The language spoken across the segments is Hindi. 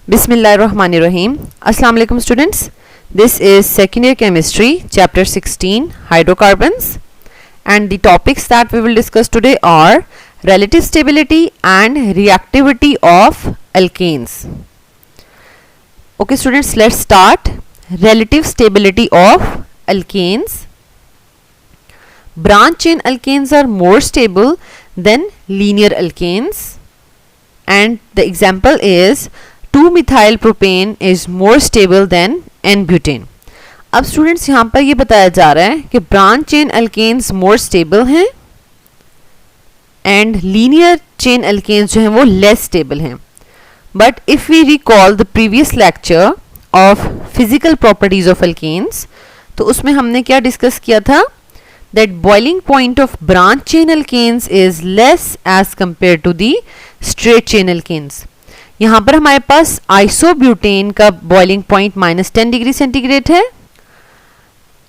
Bismillahirrahmanirrahim. Assalamu alaikum students. This is second year chemistry chapter 16 hydrocarbons, and the topics that we will discuss today are relative stability and reactivity of alkanes. Okay students, let's start. Relative stability of alkanes. Branch chain alkanes are more stable than linear alkanes, and the example is 2-methyl propane is more stable than N-butane. अब स्टूडेंट्स यहाँ पर ये बताया जा रहा है कि branch chain alkanes more stable हैं एंड लीनियर चेन अल्केन्स जो हैं वो लेस स्टेबल हैं. But if we recall the previous lecture of physical properties of alkanes, तो उसमें हमने क्या डिस्कस किया था, that boiling point of branch chain alkanes is less as compare to the straight chain alkanes. यहाँ पर हमारे पास आइसोब्यूटेन का बॉइलिंग पॉइंट -10 डिग्री सेंटीग्रेड है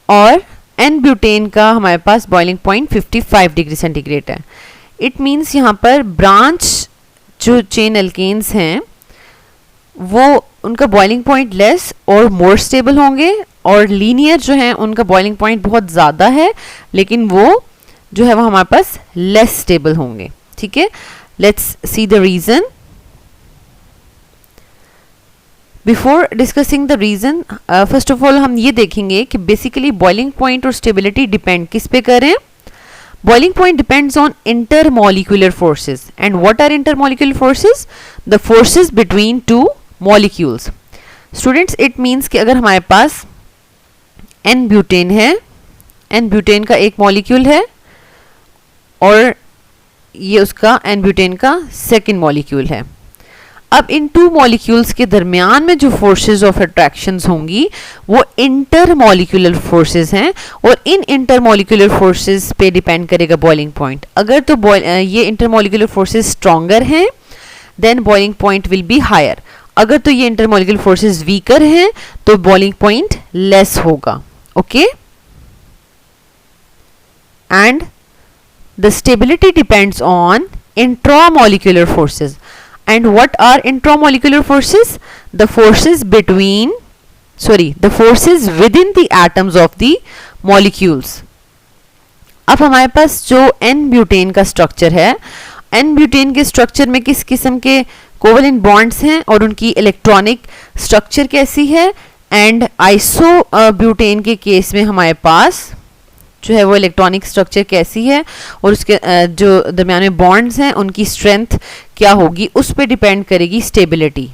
और एन ब्यूटेन का हमारे पास बॉइलिंग पॉइंट 55 डिग्री सेंटीग्रेड है. इट मीन्स यहाँ पर ब्रांच जो चेन अल्केन्स हैं वो उनका बॉइलिंग पॉइंट लेस और मोर स्टेबल होंगे, और लीनियर जो हैं उनका बॉइलिंग पॉइंट बहुत ज़्यादा है लेकिन वो जो है वो हमारे पास लेस स्टेबल होंगे. ठीक है, let's see the reason. Before discussing the reason, first of all हम ये देखेंगे कि बेसिकली बॉइलिंग पॉइंट और स्टेबिलिटी डिपेंड किस पे करें. Boiling point depends on intermolecular forces. And what are intermolecular forces? The forces between two molecules. Students, it means कि अगर हमारे पास एन ब्यूटेन है, एन ब्यूटेन का एक मॉलिक्यूल है और ये उसका एन ब्यूटेन का सेकेंड मॉलिक्यूल है. अब इन टू मॉलिक्यूल्स के दरमियान में जो फोर्सेस ऑफ अट्रैक्शंस होंगी वो इंटरमॉलिक्यूलर फोर्सेस हैं, और इन इंटरमॉलिक्यूलर फोर्सेस पे डिपेंड करेगा बॉइलिंग पॉइंट. अगर तो ये इंटरमॉलिक्यूलर फोर्सेस स्ट्रॉन्गर हैं then boiling point will be higher. अगर तो ये इंटरमॉलिक्यूलर फोर्सेस वीकर हैं तो बॉइलिंग पॉइंट लेस होगा. Okay, and the stability depends on intramolecular forces. And what are intramolecular forces? The forces within the atoms of the molecules. अब हमारे पास जो N-ब्यूटेन का स्ट्रक्चर है, N-ब्यूटेन के स्ट्रक्चर में किस किस्म के कोवेलेंट बॉन्ड्स हैं और उनकी इलेक्ट्रॉनिक स्ट्रक्चर कैसी है. एंड आइसोब्यूटेन के केस में हमारे पास जो है वो इलेक्ट्रॉनिक स्ट्रक्चर कैसी है और उसके जो दरमियान में बॉन्ड्स हैं उनकी स्ट्रेंथ क्या होगी, उस पे डिपेंड करेगी stability.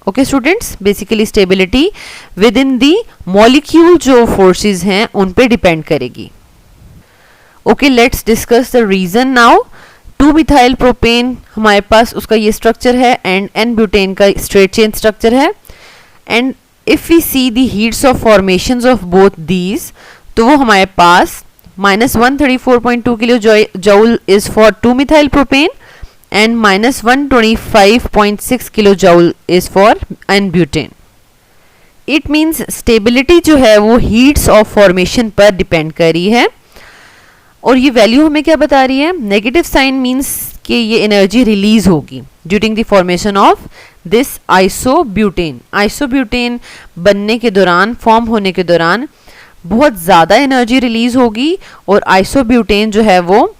Okay students, basically stability within the molecule जो फोर्सेस हैं उन पे डिपेंड करेगी. Okay, let's discuss the reason now. 2-मिथाइल प्रोपेन हमारे पास उसका ये स्ट्रक्चर है एंड एन ब्यूटेन का स्ट्रेट चेन स्ट्रक्चर है. And if we see the heats of formations of both these, तो वो हमारे पास -134.2 किलो जूल इज फॉर 2-मिथाइल propane and -125.6 kilo joule is for N-ब्यूटेन. It means stability जो है वो हीट्स ऑफ फॉर्मेशन पर डिपेंड कर रही है, और ये वैल्यू हमें क्या बता रही है? नेगेटिव साइन मीन्स कि ये एनर्जी रिलीज होगी during the formation of this isobutane. Isobutane बनने के दौरान, फॉर्म होने के दौरान बहुत ज़्यादा एनर्जी रिलीज होगी, और आइसोब्यूटेन जो है वो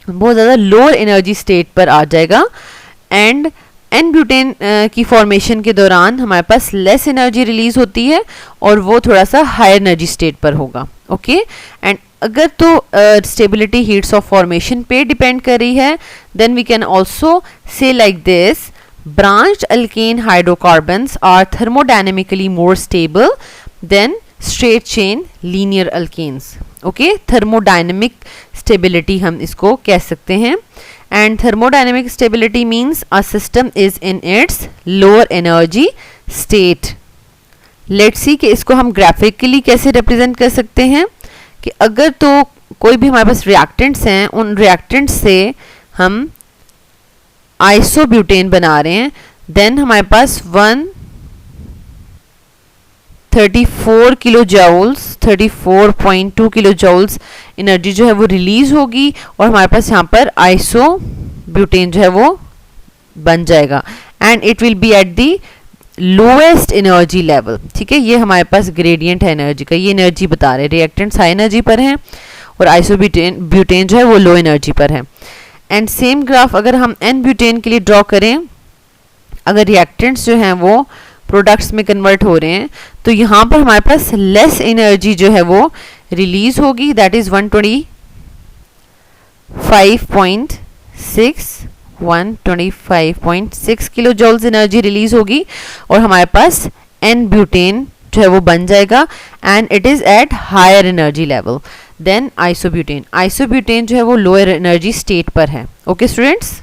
बहुत ज़्यादा लोअर एनर्जी स्टेट पर आ जाएगा. एंड एन ब्यूटेन की फॉर्मेशन के दौरान हमारे पास लेस एनर्जी रिलीज होती है और वो थोड़ा सा हायर एनर्जी स्टेट पर होगा. ओके, एंड अगर तो स्टेबिलिटी हीट्स ऑफ फॉर्मेशन पे डिपेंड कर रही है, then we can also say like this, branch alkane hydrocarbons are thermodynamically more stable than straight chain linear alkanes. Okay, thermodynamic stability हम इसको कह सकते हैं. And thermodynamic stability means a system is in its lower energy state. Let's see कि इसको हम ग्राफिकली कैसे रिप्रेजेंट कर सकते हैं. कि अगर तो कोई भी हमारे पास रिएक्टेंट्स हैं, उन रिएक्टेंट्स से हम आइसोब्यूटेन बना रहे हैं, देन हमारे पास 34 kilo joules, 34.2 kilo joules energy जो है वो रिलीज होगी, और हमारे पास यहाँ पर आइसोब्यूटेन जो है वो बन जाएगा. And it will be at the lowest energy level, ठीक है, ये हमारे पास ग्रेडियंट है एनर्जी का, ये एनर्जी बता रहे हैं, रिएक्टेंट्स हाई एनर्जी पर हैं और आइसोब्यूटेन ब्यूटेन जो है वो लो एनर्जी पर है। एंड सेम ग्राफ अगर हम एन ब्यूटेन के लिए ड्रॉ करें, अगर रिएक्टेंट्स जो हैं वो प्रोडक्ट्स में कन्वर्ट हो रहे हैं तो यहाँ पर हमारे पास लेस एनर्जी जो है वो रिलीज होगी, that is 125.6 kilo joules energy release होगी और हमारे पास एन ब्यूटेन जो है वो बन जाएगा and it is at higher energy level than isobutane. Isobutane जो है वो लोअर एनर्जी स्टेट पर है। Okay students,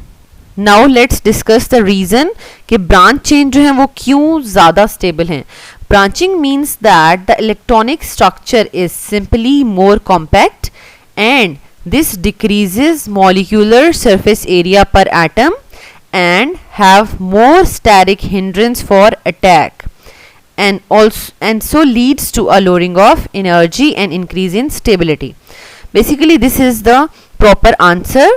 now let's discuss the reason कि ब्रांच चेन जो है वो क्यों ज़्यादा स्टेबल हैं। Branching means that the electronic structure is simply more compact and this decreases molecular surface area per atom and have more steric hindrance for attack and so leads to a lowering of energy and increase in stability. Basically this is the proper answer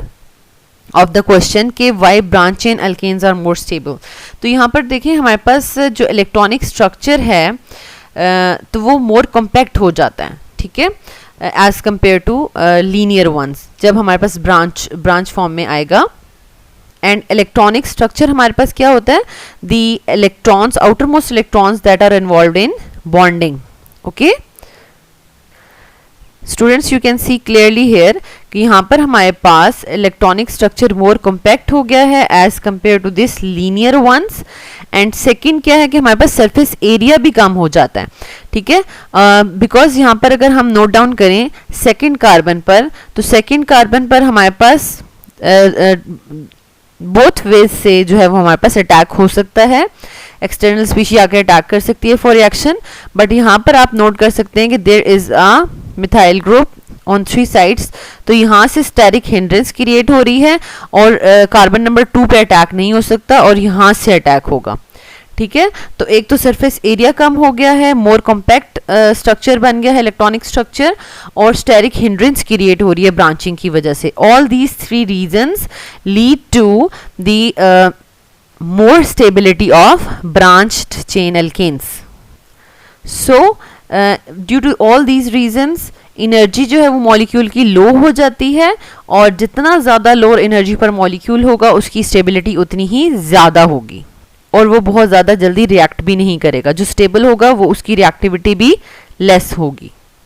of the question कि why branch chain alkanes are more stable। तो यहाँ पर देखिए हमारे पास जो इलेक्ट्रॉनिक स्ट्रक्चर है तो वो मोर कॉम्पैक्ट हो जाता है, ठीक है, as compare to linear ones जब हमारे पास ब्रांच फॉर्म में आएगा। एंड इलेक्ट्रॉनिक स्ट्रक्चर हमारे पास क्या होता है, the electrons, outer most electrons that are involved in bonding. Okay students, you can see clearly here कि यहाँ पर हमारे पास इलेक्ट्रॉनिक स्ट्रक्चर मोर कॉम्पैक्ट हो गया है as compare to this linear ones. And second क्या है कि हमारे पास सरफेस एरिया भी कम हो जाता है, ठीक है, बिकॉज यहाँ पर अगर हम नोट डाउन करें सेकंड कार्बन पर, तो सेकंड कार्बन पर हमारे पास बोथ वेज से जो है वो हमारे पास अटैक हो सकता है, एक्सटर्नल स्पीशी आकर अटैक कर सकती है फॉर रिएक्शन। बट यहाँ पर आप नोट कर सकते हैं कि there is a methyl group on 3 sides, तो यहाँ से स्टेरिक हिंड्रेंस क्रिएट हो रही है और कार्बन नंबर 2 पे अटैक नहीं हो सकता और यहाँ से अटैक होगा, ठीक है। तो एक तो सरफेस एरिया कम हो गया है, मोर कॉम्पैक्ट स्ट्रक्चर बन गया है इलेक्ट्रॉनिक स्ट्रक्चर, और स्टेरिक हिंड्रेंस क्रिएट हो रही है ब्रांचिंग की वजह से। All these 3 reasons lead to the more stability of branched chain alkanes. So due to all these reasons energy जो है वो मॉलिक्यूल की लो हो जाती है और जितना ज़्यादा लोअर एनर्जी पर मॉलिक्यूल होगा उसकी स्टेबिलिटी उतनी ही ज़्यादा होगी और वो बहुत ज़्यादा जल्दी रिएक्ट भी नहीं करेगा। जो स्टेबल होगा वो उसकी रिएक्टिविटी भी लेस होगी।